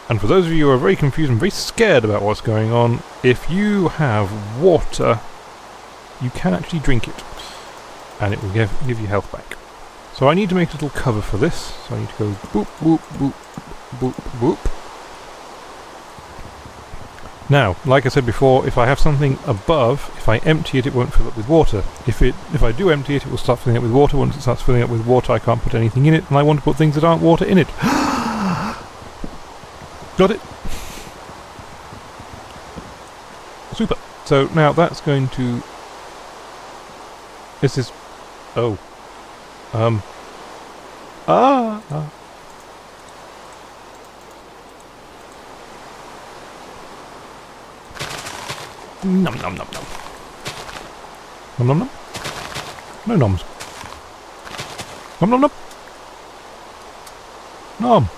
And for those of you who are very confused and very scared about what's going on, if you have water, you can actually drink it, and it will give you health back. So I need to make a little cover for this, so I need to go boop, boop, boop, boop, boop. Now, like I said before, if I have something above, if I empty it, it won't fill up with water. If I do empty it, it will start filling up with water. Once it starts filling up with water, I can't put anything in it, and I want to put things that aren't water in it. Got it? Super. So now that's going to... This is... Oh. Nom nom nom nom. Nom nom nom. No noms. Nom nom nom. Nom.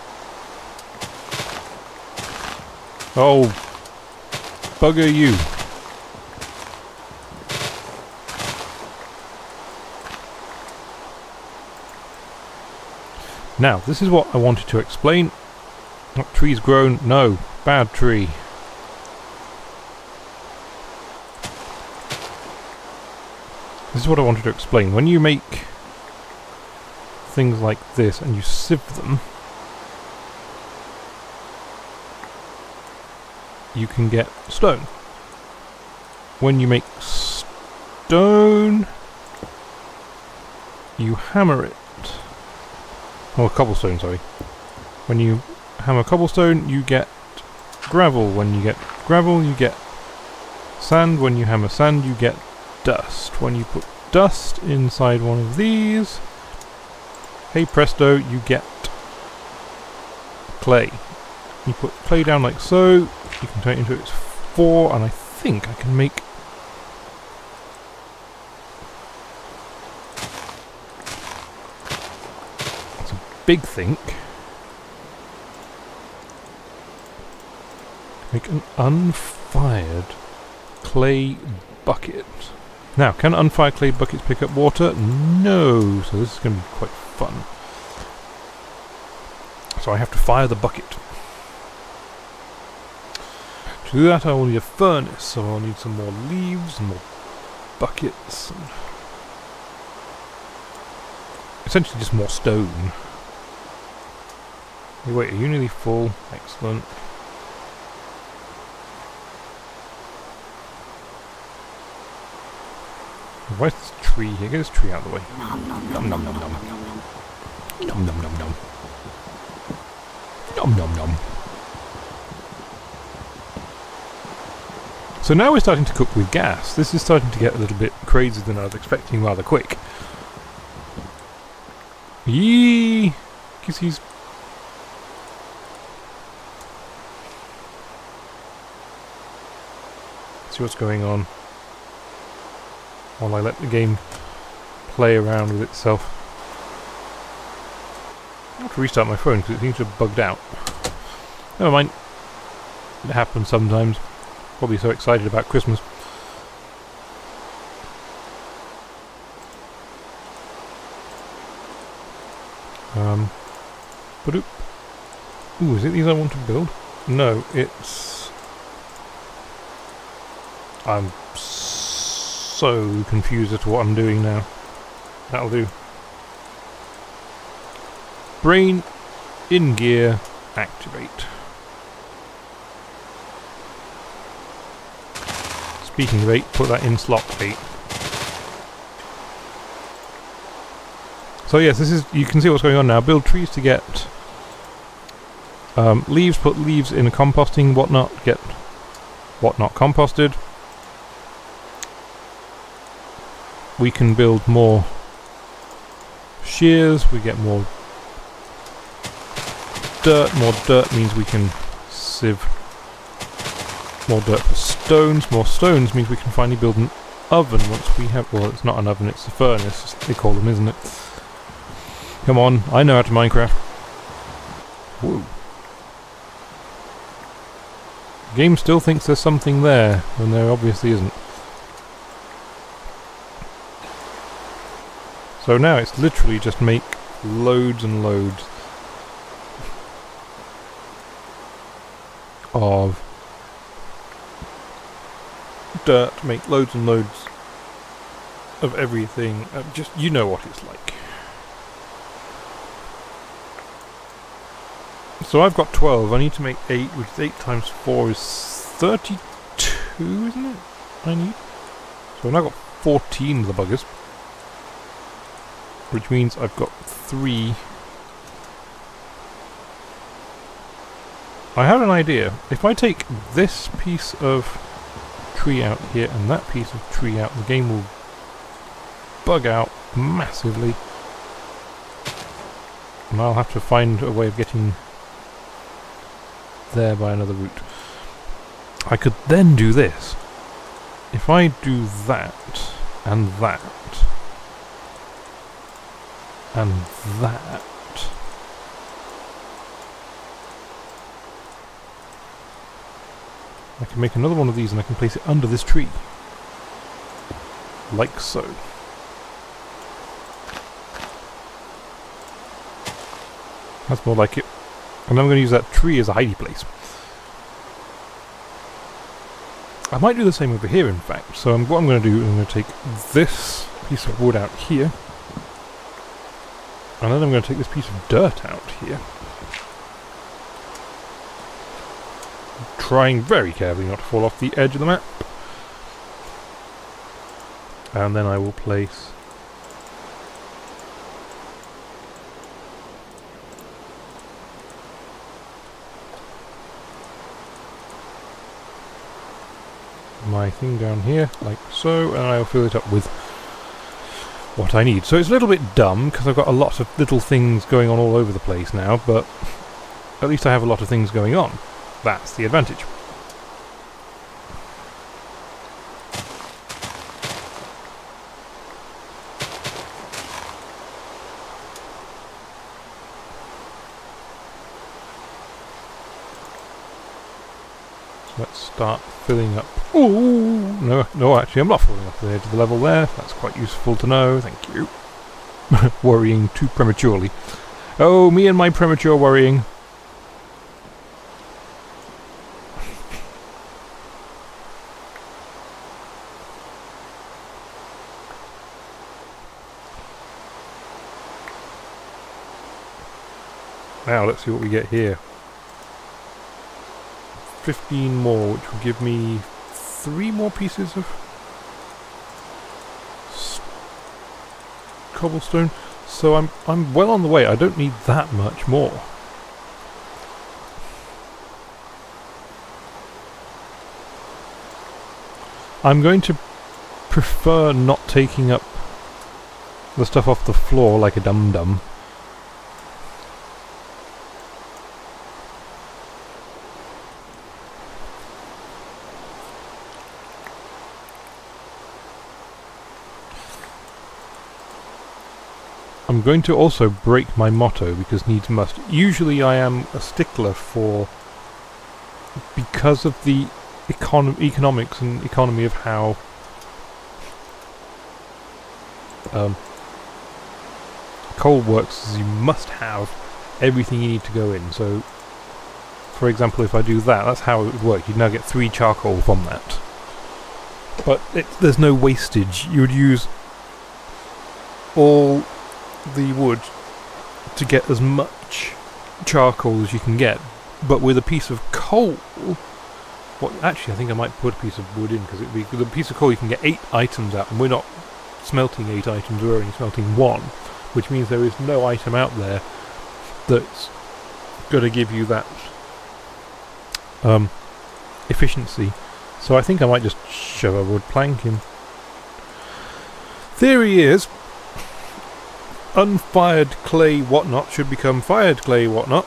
Oh. Bugger you. Now, this is what I wanted to explain. Not trees grown, no, bad tree. This is what I wanted to explain. When you make things like this and you sieve them, you can get stone. When you make stone, you hammer it. Oh, cobblestone, sorry. When you hammer cobblestone, you get gravel. When you get gravel, you get sand. When you hammer sand, you get dust. When you put dust inside one of these, hey presto, you get clay. You put clay down like so, you can turn it into its 4, and I think I can make... It's a big think. Make an unfired clay bucket. Now, can unfired clay buckets pick up water? No, so this is going to be quite fun. So I have to fire the bucket. To do that I will need a furnace, so I'll need some more leaves and more buckets. And essentially just more stone. Hey, wait, are you nearly full? Excellent. Where's this tree here? Get this tree out of the way. Nom nom nom nom nom nom. Nom nom nom nom. Nom nom nom. So now we're starting to cook with gas. This is starting to get a little bit crazier than I was expecting rather quick. Yee! Guess he's... See what's going on while I let the game play around with itself. I have to restart my phone because it seems to have bugged out. Never mind. It happens sometimes. Probably so excited about Christmas. Ba-doop. Ooh, is it these I want to build? No, it's... I'm so confused as to what I'm doing now. That'll do. Brain in gear, activate. Speaking of 8, put that in slot 8. So yes, this is, you can see what's going on now. Build trees to get leaves, put leaves in a composting whatnot, get whatnot composted. We can build more shears, we get more dirt. More dirt means we can sieve more dirt for stones. More stones means we can finally build an oven once we have... Well, it's not an oven, it's a furnace, they call them, isn't it? Come on, I know how to Minecraft. Whoa. The game still thinks there's something there, when there obviously isn't. So now it's literally just make loads and loads. of dirt, make loads and loads of everything. Just, you know what it's like. So I've got 12, I need to make 8, which is 8 times 4 is 32, isn't it? I need. So I've now got 14 of the buggers. Which means I've got 3. I have an idea. If I take this piece of tree out here and that piece of tree out, the game will bug out massively. And I'll have to find a way of getting there by another route. I could then do this. If I do that, and that, and that, I can make another one of these and I can place it under this tree. Like so. That's more like it. And I'm going to use that tree as a hidey place. I might do the same over here, in fact. So what I'm going to do is I'm going to take this piece of wood out here. And then I'm going to take this piece of dirt out here. Trying very carefully not to fall off the edge of the map. And then I will place my thing down here, like so, and I'll fill it up with what I need. So it's a little bit dumb, because I've got a lot of little things going on all over the place now, but at least I have a lot of things going on. That's the advantage. So let's start filling up. Ooh, no, actually I'm not filling up the edge of the level there. That's quite useful to know, thank you. Worrying too prematurely. Oh, me and my premature worrying. Now let's see what we get here. 15 more, which will give me 3 more pieces of cobblestone. So I'm well on the way. I don't need that much more. I'm going to prefer not taking up the stuff off the floor like a dum-dum. I'm going to also break my motto, because needs must. Usually I am a stickler for, because of the economics and economy of how coal works, is you must have everything you need to go in. So, for example, if I do that, that's how it would work. You'd now get 3 charcoal from that. But there's no wastage. You would use all the wood to get as much charcoal as you can get, but with a piece of coal, actually I think I might put a piece of wood in, because with a piece of coal you can get 8 items out, and we're not smelting 8 items, we're only smelting 1, which means there is no item out there that's going to give you that efficiency. So I think I might just shove a wood plank in. Theory is, unfired clay whatnot should become fired clay whatnot.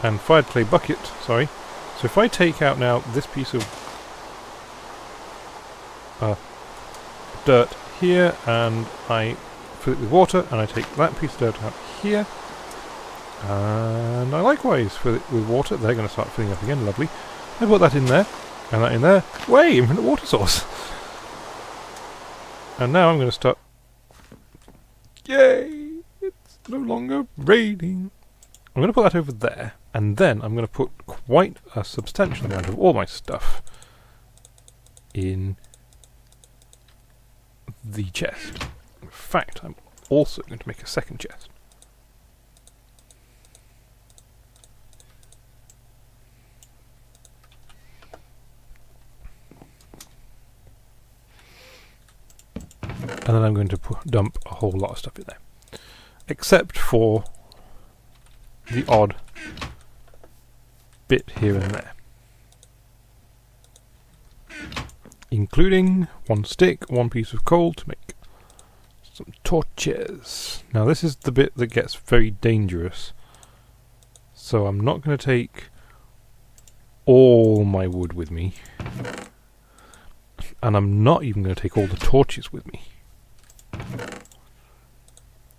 And fired clay bucket, sorry. So if I take out now this piece of dirt here, and I fill it with water, and I take that piece of dirt out here, and I likewise fill it with water. They're going to start filling up again, lovely. I put that in there, and that in there. Way, infinite water source. And now I'm going to start. Yay! It's no longer raining. I'm going to put that over there, and then I'm going to put quite a substantial amount of all my stuff in the chest. In fact, I'm also going to make a second chest. And then I'm going to dump a whole lot of stuff in there. Except for the odd bit here and there. Including one stick, one piece of coal to make some torches. Now this is the bit that gets very dangerous. So I'm not going to take all my wood with me. And I'm not even going to take all the torches with me.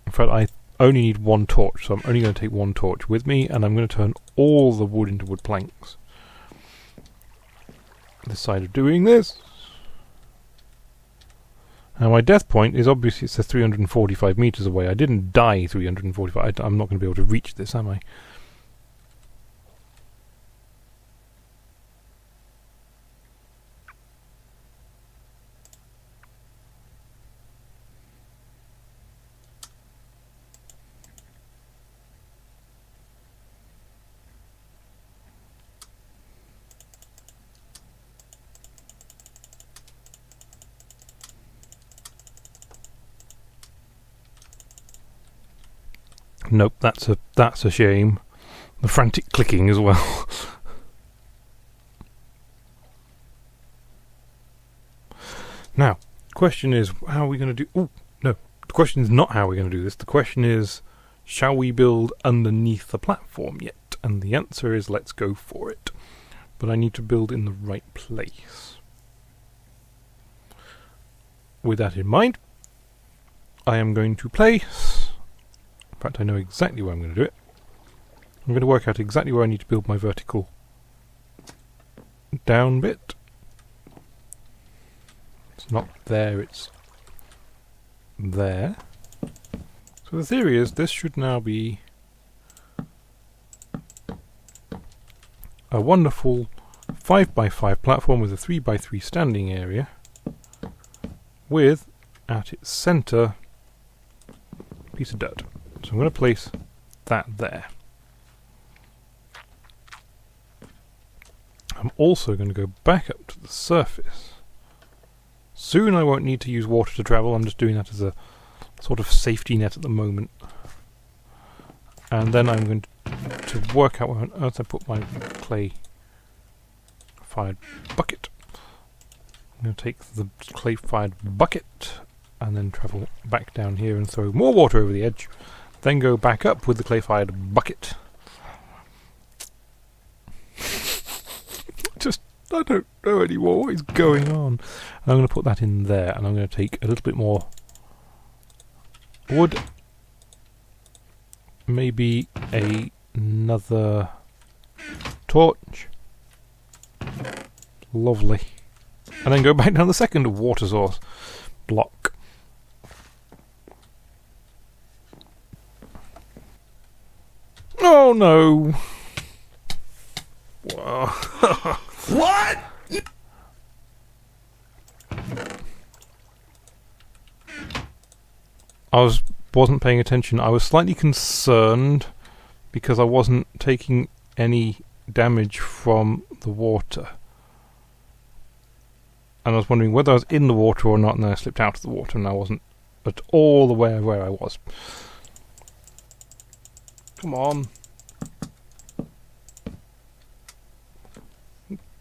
In fact, I only need one torch, so I'm only going to take one torch with me, and I'm going to turn all the wood into wood planks. This side of doing this. Now my death point is obviously it's 345 meters away. I didn't die 345. I'm not going to be able to reach this, am I? Nope, that's a shame. The frantic clicking as well. Now, the question is, how are we going to do... Oh, no. The question is not how we're going to do this. The question is, shall we build underneath the platform yet? And the answer is, let's go for it. But I need to build in the right place. With that in mind, I am going to place... In fact, I know exactly where I'm going to do it. I'm going to work out exactly where I need to build my vertical down bit. It's not there, it's there. So the theory is this should now be a wonderful 5x5 platform with a 3x3 standing area with, at its centre, a piece of dirt. So I'm going to place that there. I'm also going to go back up to the surface. Soon I won't need to use water to travel. I'm just doing that as a sort of safety net at the moment. And then I'm going to work out where on earth I put my clay-fired bucket. I'm going to take the clay-fired bucket and then travel back down here and throw more water over the edge. Then go back up with the clay-fired bucket. I don't know anymore what is going on. And I'm going to put that in there, and I'm going to take a little bit more wood. Maybe another torch. Lovely. And then go back down the second water source block. Oh no! What? I wasn't paying attention. I was slightly concerned because I wasn't taking any damage from the water. And I was wondering whether I was in the water or not, and then I slipped out of the water and I wasn't at all aware where I was. Come on.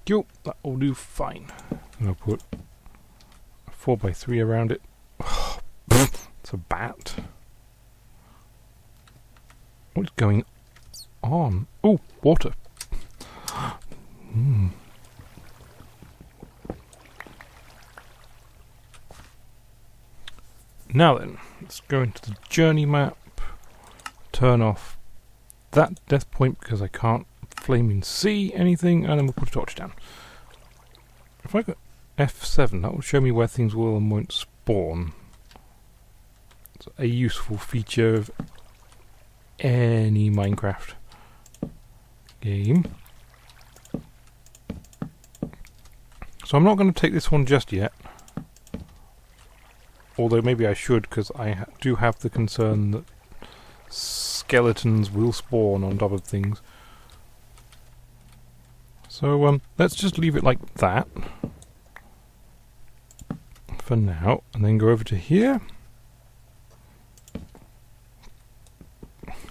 Yo, that will do fine. And I'll put a 4x3 around it. It's a bat. What's going on? Oh, water. Now then, let's go into the journey map. Turn off that death point because I can't flaming see anything, and then we'll put a torch down. If I got F7, that will show me where things will and won't spawn. It's a useful feature of any Minecraft. game. So I'm not going to take this one just yet. Although maybe I should, because I do have the concern that skeletons will spawn on top of things. So let's just leave it like that for now, and then go over to here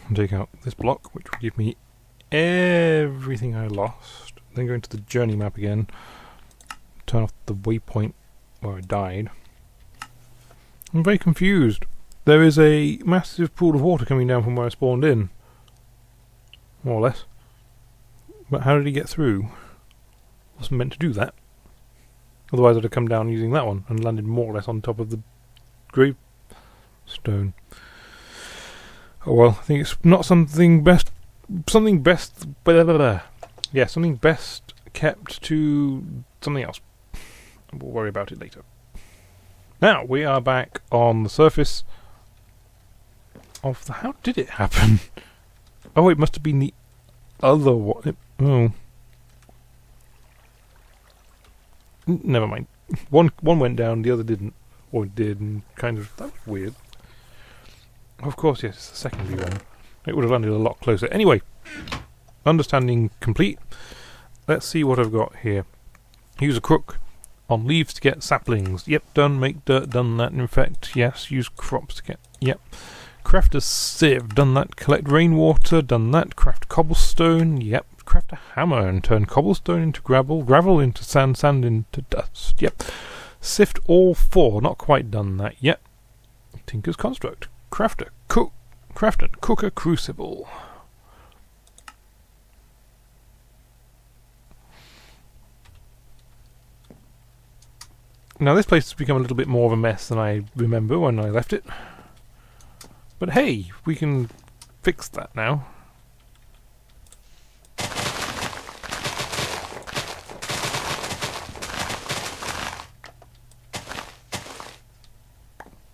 and take out this block, which will give me everything I lost. Then go into the journey map again, turn off the waypoint where I died. I'm very confused. There is a massive pool of water coming down from where I spawned in, more or less. But how did he get through? Wasn't meant to do that. Otherwise I'd have come down using that one and landed more or less on top of the gravestone. Oh well, I think it's not something best kept to something else. We'll worry about it later. Now we are back on the surface of the... How did it happen? Oh, it must have been the other one. Never mind. One went down, the other didn't. Or it did, and kind of... That was weird. Of course, yes, it's the secondary one. It would have landed a lot closer. Anyway, understanding complete. Let's see what I've got here. Use a crook on leaves to get saplings. Yep, done. Make dirt, done that. Infect, yes. Use crops to get... Yep. Craft a sieve, done that. Collect rainwater, done that. Craft cobblestone, yep. Craft a hammer and turn cobblestone into gravel, gravel into sand, sand into dust, yep. Sift all 4, not quite done that yet. Tinker's construct. Craft and cook a crucible. Now this place has become a little bit more of a mess than I remember when I left it. But hey, we can fix that now.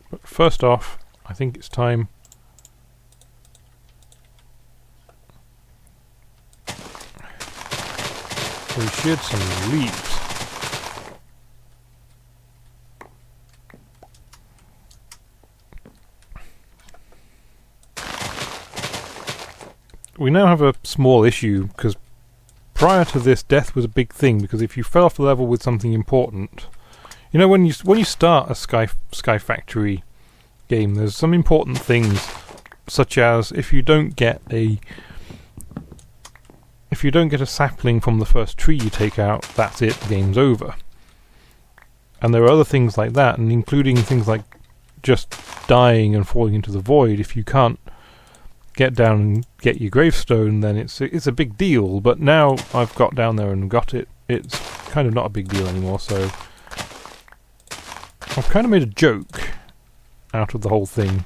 But first off, I think it's time we shed some leaves. We now have a small issue, because prior to this, death was a big thing, because if you fell off the level with something important... You know, when you start a SkyFactory game, there's some important things, such as if you don't get a sapling from the first tree you take out, that's it, the game's over. And there are other things like that, and including things like just dying and falling into the void. If you can't get down and get your gravestone, then it's a big deal. But now I've got down there and got it, it's kind of not a big deal anymore, so I've kind of made a joke out of the whole thing.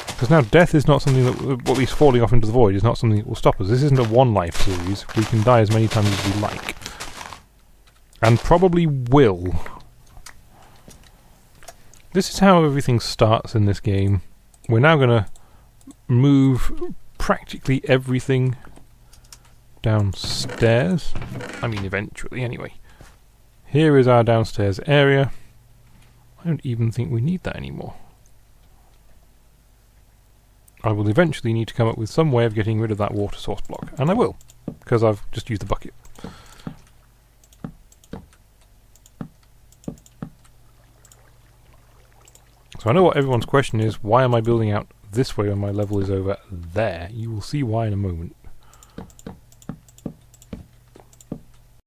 Because now death is not something that, or at least falling off into the void, is not something that will stop us. This isn't a one-life series. We can die as many times as we like. And probably will. This is how everything starts in this game. We're now going to move practically everything downstairs. I mean, eventually, anyway. Here is our downstairs area. I don't even think we need that anymore. I will eventually need to come up with some way of getting rid of that water source block. And I will, because I've just used the bucket. So I know what everyone's question is, why am I building out this way when my level is over there? You will see why in a moment.